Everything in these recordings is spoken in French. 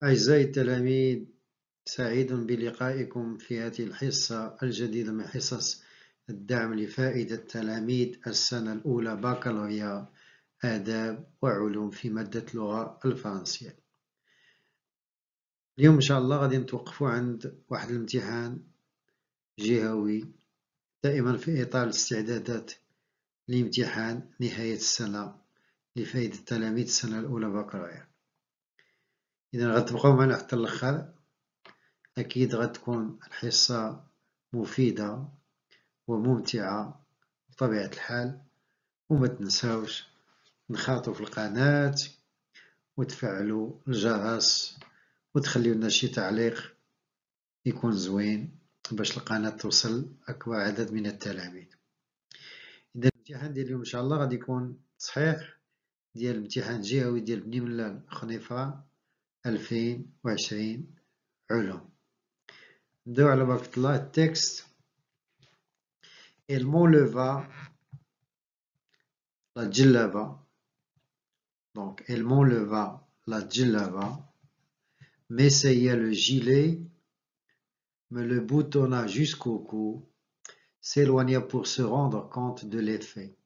أعزائي التلاميذ، سعيد بلقائكم في هذه الحصة الجديدة من حصص الدعم لفائدة تلاميذ السنة الأولى بكالوريا آداب وعلوم في مادة اللغة الفرنسية. اليوم إن شاء الله غادي نتوقفوا عند واحد الامتحان جهوي دائما في إطار الاستعدادات لامتحان نهاية السنة لفائدة تلاميذ السنة الأولى بكالوريا. إذا غتبقاو معنا حتى الآخر، أكيد غتكون الحصة مفيدة وممتعة بطبيعة الحال. وما تنساوش نخاطوا في القناة وتفعلوا الجرس وتخليو لنا شي تعليق يكون زوين باش القناة توصل أكبر عدد من التلاميذ. إذا الامتحان ديال اليوم إن شاء الله غادي يكون صحيح ديال الامتحان الجهوي ديال بني ملال خنيفرة 2020 علوم. نبداو على بركة الله. التكست: Elle m'enleva la djellaba. Donc, elle m'enleva la djellaba, m'essaya le gilet, me le boutonna jusqu'au cou, s'éloigna pour se rendre compte de l'effet,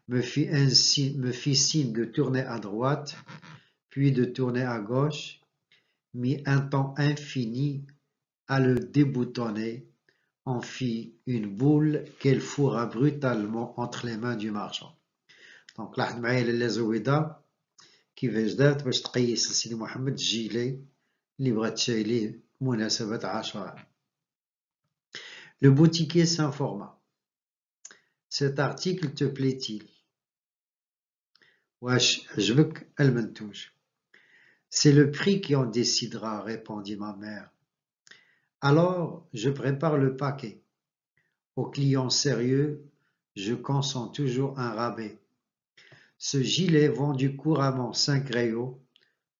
me fit signe de tourner à droite, puis de tourner à gauche, mit un temps infini à le déboutonner, en fit une boule qu'elle fourra brutalement entre les mains du marchand. دونك لاحظ معايا لاله زويدة كيفاش دارت باش تقيس لسيدي محمد الجيلي اللي بغات تشايليه بمناسبة عاشوراء. Le boutiquier s'informa. Cet article te plaît-il? واش عجبك المنتوج؟ C'est le prix qui en décidera, répondit ma mère. Alors je prépare le paquet. Aux clients sérieux, je consens toujours un rabais. Ce gilet vendu couramment 5 rayos,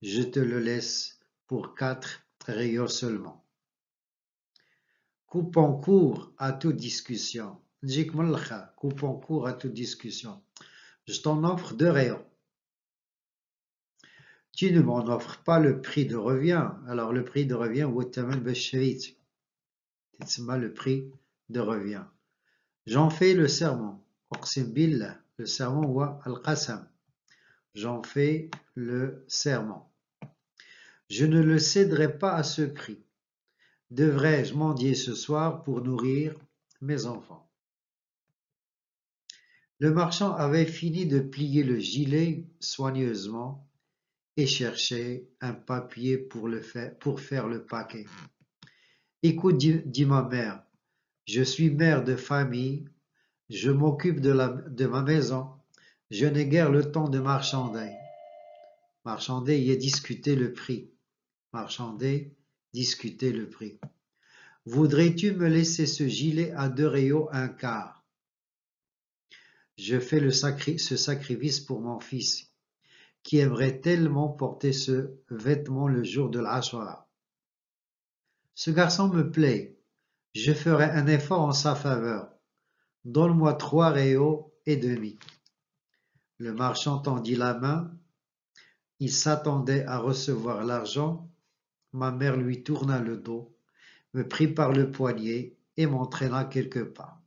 je te le laisse pour 4 rayos seulement. Coupons court à toute discussion. Coupons court à toute discussion. Je t'en offre 2 rayons. Tu ne m'en offres pas le prix de revient. Alors le prix de revient, c'est le prix de revient. J'en fais le serment. Le serment ou al-qasam. J'en fais le serment. Je ne le céderai pas à ce prix. Devrais-je mendier ce soir pour nourrir mes enfants? Le marchand avait fini de plier le gilet soigneusement et cherchait un papier pour faire le paquet. Écoute, dit ma mère, je suis mère de famille, je m'occupe de ma maison, je n'ai guère le temps de marchander. Marchander y est discuter le prix. Marchander, discuter le prix. Voudrais-tu me laisser ce gilet à 2 rayos 1 quart? Je fais ce sacrifice pour mon fils, qui aimerait tellement porter ce vêtement le jour de l'Ashura. Ce garçon me plaît, je ferai un effort en sa faveur. Donne-moi 3 rayos et demi. Le marchand tendit la main, il s'attendait à recevoir l'argent. Ma mère lui tourna le dos, me prit par le poignet et m'entraîna quelque part.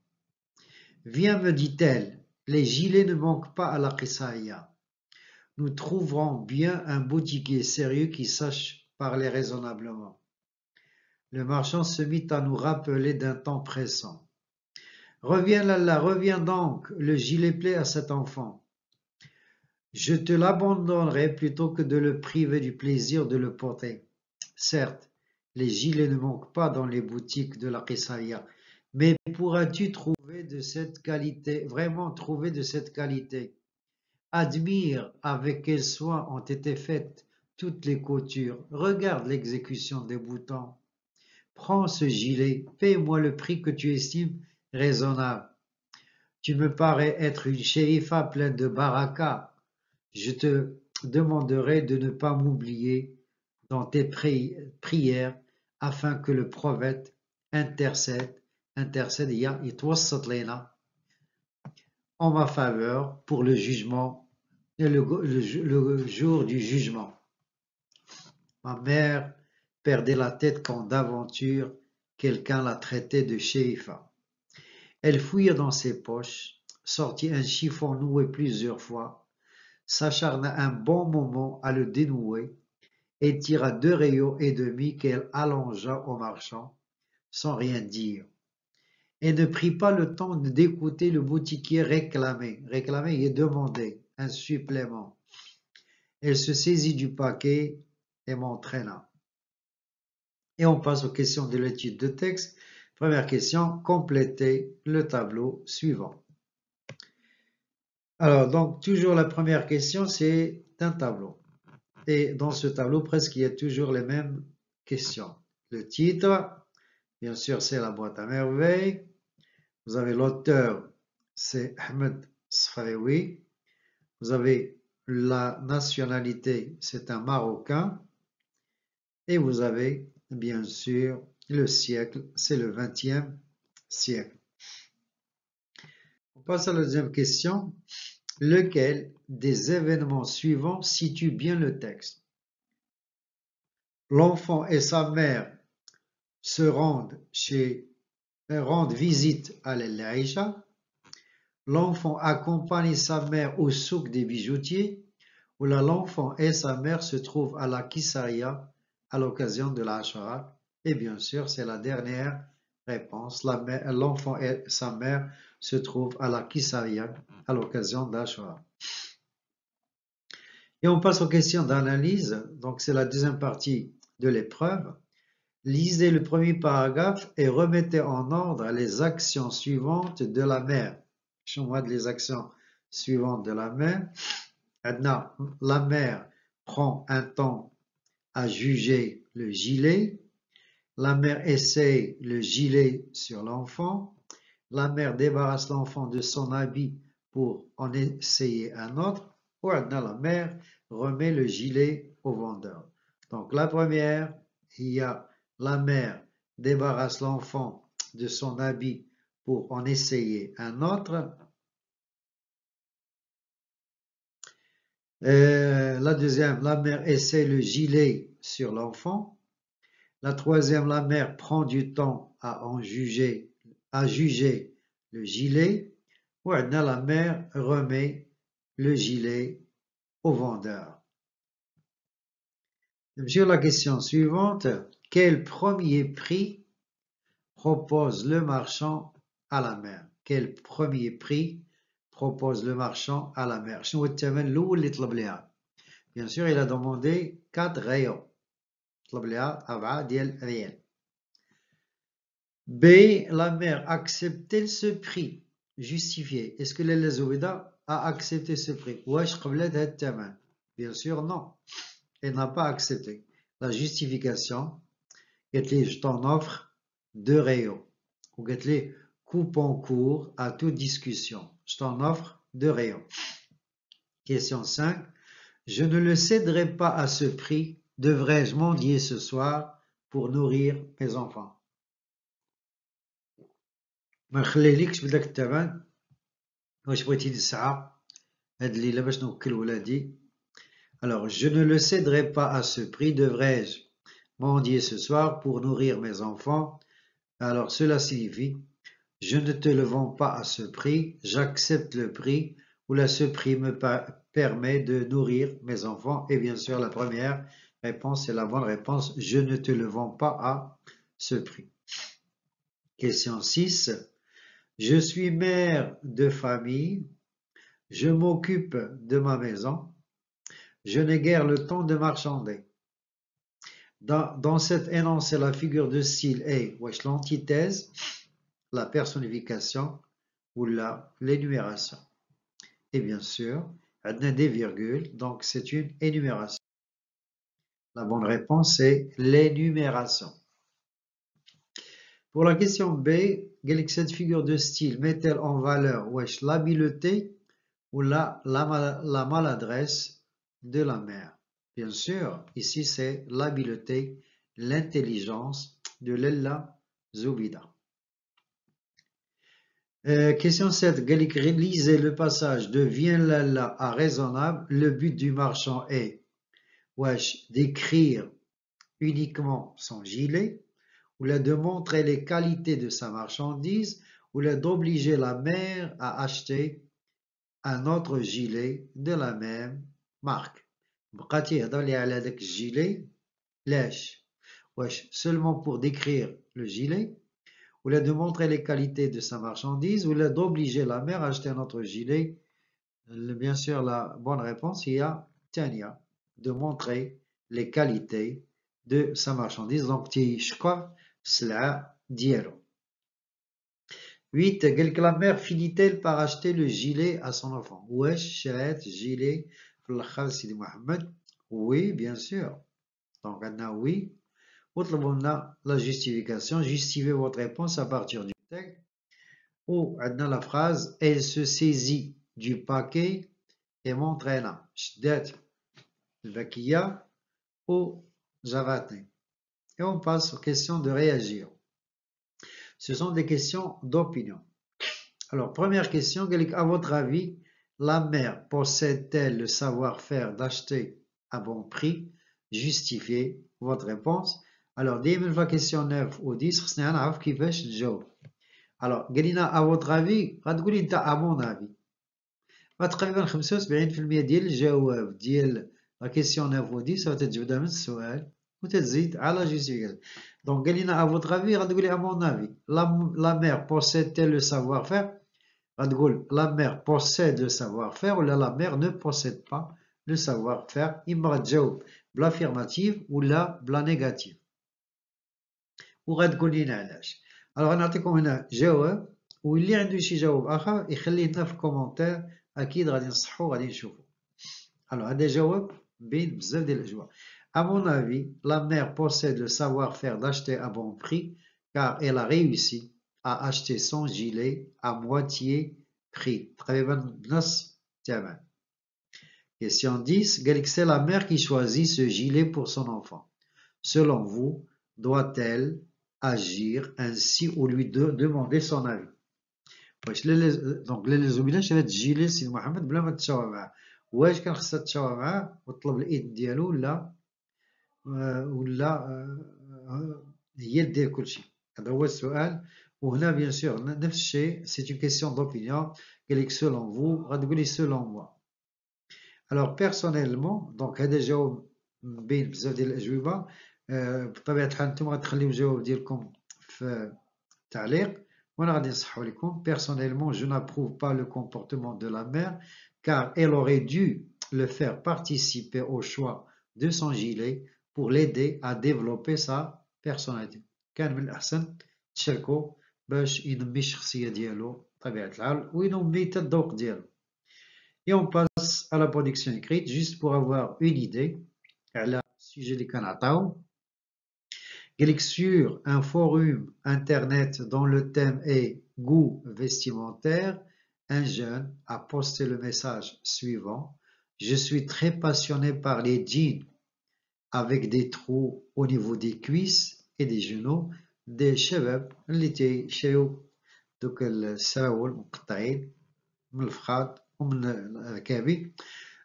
Viens, me dit-elle, les gilets ne manquent pas à la Qisaya. Nous trouverons bien un boutiquier sérieux qui sache parler raisonnablement. Le marchand se mit à nous rappeler d'un temps pressant. Reviens, Lalla, reviens donc, le gilet plaît à cet enfant. Je te l'abandonnerai plutôt que de le priver du plaisir de le porter. Certes, les gilets ne manquent pas dans les boutiques de la Qisaya, mais pourras-tu trouver de cette qualité, vraiment trouver de cette qualité? Admire avec quel soin ont été faites toutes les coutures. Regarde l'exécution des boutons. Prends ce gilet, paie-moi le prix que tu estimes raisonnable. Tu me parais être une shérifa pleine de baraka. Je te demanderai de ne pas m'oublier dans tes prières afin que le prophète intercède en ma faveur pour le jugement et le jour du jugement. Ma mère perdait la tête quand d'aventure quelqu'un la traitait de shérifa. Elle fouilla dans ses poches, sortit un chiffon noué plusieurs fois, s'acharna un bon moment à le dénouer et tira 2 rayons et demi qu'elle allongea au marchand, sans rien dire. Et ne prit pas le temps d'écouter le boutiquier réclamer et demander un supplément. Elle se saisit du paquet et m'entraîna. Et on passe aux questions de l'étude de texte. Première question, complétez le tableau suivant. Alors, donc, toujours la première question, c'est un tableau. Et dans ce tableau, presque, il y a toujours les mêmes questions. Le titre, bien sûr, c'est la boîte à merveilles. Vous avez l'auteur, c'est Ahmed Sfarewi. Vous avez la nationalité, c'est un Marocain. Et vous avez, bien sûr, le siècle, c'est le 20e siècle. On passe à la deuxième question. Lequel des événements suivants situe bien le texte? L'enfant et sa mère se rendent visite à l'Aïcha. L'enfant accompagne sa mère au souk des bijoutiers. Ou l'enfant et sa mère se trouvent à la Kisaria à l'occasion de l'Ashara. Et bien sûr, c'est la dernière réponse. L'enfant et sa mère se trouvent à la Kisaria à l'occasion d'Ashara. Et on passe aux questions d'analyse. Donc, c'est la deuxième partie de l'épreuve. Lisez le premier paragraphe et remettez en ordre les actions suivantes de la mère. Je vois les actions suivantes de la mère. La mère prend un temps à juger le gilet. La mère essaye le gilet sur l'enfant. La mère débarrasse l'enfant de son habit pour en essayer un autre. Ou la mère remet le gilet au vendeur. Donc la première, il y a la mère débarrasse l'enfant de son habit pour en essayer un autre. La deuxième, la mère essaie le gilet sur l'enfant. La troisième, la mère prend du temps à juger le gilet. Ou la mère remet le gilet au vendeur. Sur la question suivante, quel premier prix propose le marchand à la mère? Quel premier prix propose le marchand à la mère? Bien sûr, il a demandé 4 rayons. B, la mère accepte ce prix justifié. Est-ce que l'Elazouida a accepté ce prix? Bien sûr, non. Elle n'a pas accepté. La justification, je t'en offre 2 rayons. Ou coupe en cours à toute discussion. Je t'en offre 2 rayons. Question 5. Je ne le céderai pas à ce prix. Devrais-je mendier ce soir pour nourrir mes enfants? ما نخليلكش بداك الثمن واش بغيتي الساعة هاد الليلة باش نوكل ولادي. Alors, je ne le céderai pas à ce prix. Devrais-je mendier ce soir pour nourrir mes enfants? Alors, cela signifie je ne te le vends pas à ce prix, j'accepte le prix, ou là, ce prix me permet de nourrir mes enfants. Et bien sûr, la première réponse est la bonne réponse. Je ne te le vends pas à ce prix. Question 6. Je suis mère de famille. Je m'occupe de ma maison. Je n'ai guère le temps de marchander. Dans cet énoncé, la figure de style est l'antithèse, la personnification ou l'énumération. Et bien sûr, on a des virgules, donc c'est une énumération. La bonne réponse est l'énumération. Pour la question B, cette figure de style met-elle en valeur l'habileté ou la maladresse de la mère? Bien sûr, ici c'est l'habileté, l'intelligence de Lella Zoubida. Question 7. Lisez le passage de Viens Lalla à raisonnable. Le but du marchand est d'écrire uniquement son gilet, ou là de montrer les qualités de sa marchandise, ou là d'obliger la mère à acheter un autre gilet de la même marque. بقات يهضر لي على داك الجيلي لاش واش seulement pour décrire le gilet ou là de montrer les qualités de sa marchandise ou là d'obliger la mère à acheter un autre gilet. Bien sûr la bonne réponse il y a Tania, de montrer les qualités de sa marchandise donc تيشكر السلعة ديالو. 8. قالك la mère finit-elle par acheter le gilet à son enfant? واش شرات gilet في الاخر سيدي محمد؟ Oui, bien sûr. Donc عندنا oui. وطلبوا لنا la justification. Justifiez votre réponse à partir du texte. Ou عندنا la phrase elle se saisit du paquet et montre هنا شدات الباكية ou جراتني. Et on passe aux questions de réagir. Ce sont des questions d'opinion. Alors, première question, à votre avis, la mère possède-t-elle le savoir-faire d'acheter à bon prix? Justifiez votre réponse. Alors, دايما في la question 9 ou 10 خصني نعرف كيفاش نجاوب. Alors, قالينا à votre avis غتقولي انت à mon avis. تقريبا 75% ديال الجواب ديال la question 9 ou 10 غتتجبدها من السؤال وتتزيد على justification. Donc, قالينا à votre avis غتقولي à mon avis. La mère possède-t-elle le savoir-faire? La mère possède le savoir-faire ou la mère ne possède pas le savoir-faire. إما غتجاوب بالأفيرماتيف ولا بلا نيجاتيف وغتقول لنا علاش. الوغ غنعطيكم هنا جواب واللي عنده شي جواب آخر يخليه لنا في الكومونتير أكيد غادي نصحو غادي نشوفو. الوغ هذا جواب بين بزاف ديال الأجوبة. À mon avis, la mère possède le savoir-faire d'acheter à bon prix car elle a réussi à acheter son gilet à moitié prix. Question 10. C'est la mère qui choisit ce gilet pour son enfant. Selon vous, doit-elle agir ainsi ou lui demander son avis? Donc, les زملاء شرات الجيلي سي محمد بلا ما تشاور معاه. واش كان خصها تشاور معاه وتطلب الإذن ديالو ولا هي دير كلشي؟ هذا هو السؤال. وهنا bien sûr نفس الشيء c'est une question d'opinion. قالك selon vous غتقولي selon moi. Alors personnellement donc هذا جواب بين بزاف ديال الأجوبة. بطبيعة الحال نتوما غتخليو الجواب ديالكم في التعليق وانا غادي نصحو لكم. Personnellement je n'approuve pas le comportement de la mère car elle aurait dû le faire participer au choix de son gilet pour l'aider à développer sa personnalité. كان من الأحسن تشاركوا باش ينمي الشخصية ديالو بطبيعة الحال وينمي حتى الذوق ديالو. Et on passe à la production écrite juste pour avoir une idée على السوجي اللي كنعطاو. قالك sur un forum internet dont le thème est goût vestimentaire, un jeune a posté le message suivant: je suis très passionné par les jeans avec des trous au niveau des cuisses et des genoux. des شباب اللي تيشريو دوك السراول مقطعين من الفخاد ومن الركابي.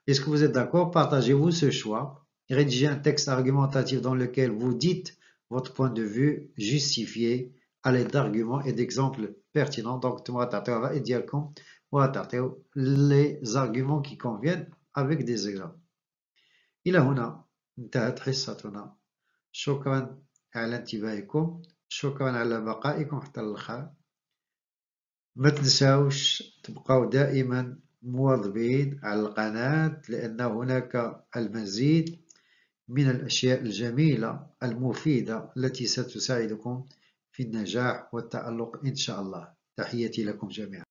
Est-ce que vous êtes d'accord? Partagez-vous ce choix. Rédigez un texte argumentatif dans lequel vous dites votre point de vue justifié à l'aide d'arguments et d'exemples pertinents. Donc, les arguments qui conviennent avec des exemples. إلى هنا انتهت حصتنا. شكرا على انتباهكم. شكرا على بقائكم حتى الآخر. ما تنساوش تبقوا دائما مواظبين على القناة لأن هناك المزيد من الأشياء الجميلة المفيدة التي ستساعدكم في النجاح والتألق إن شاء الله. تحياتي لكم جميعا.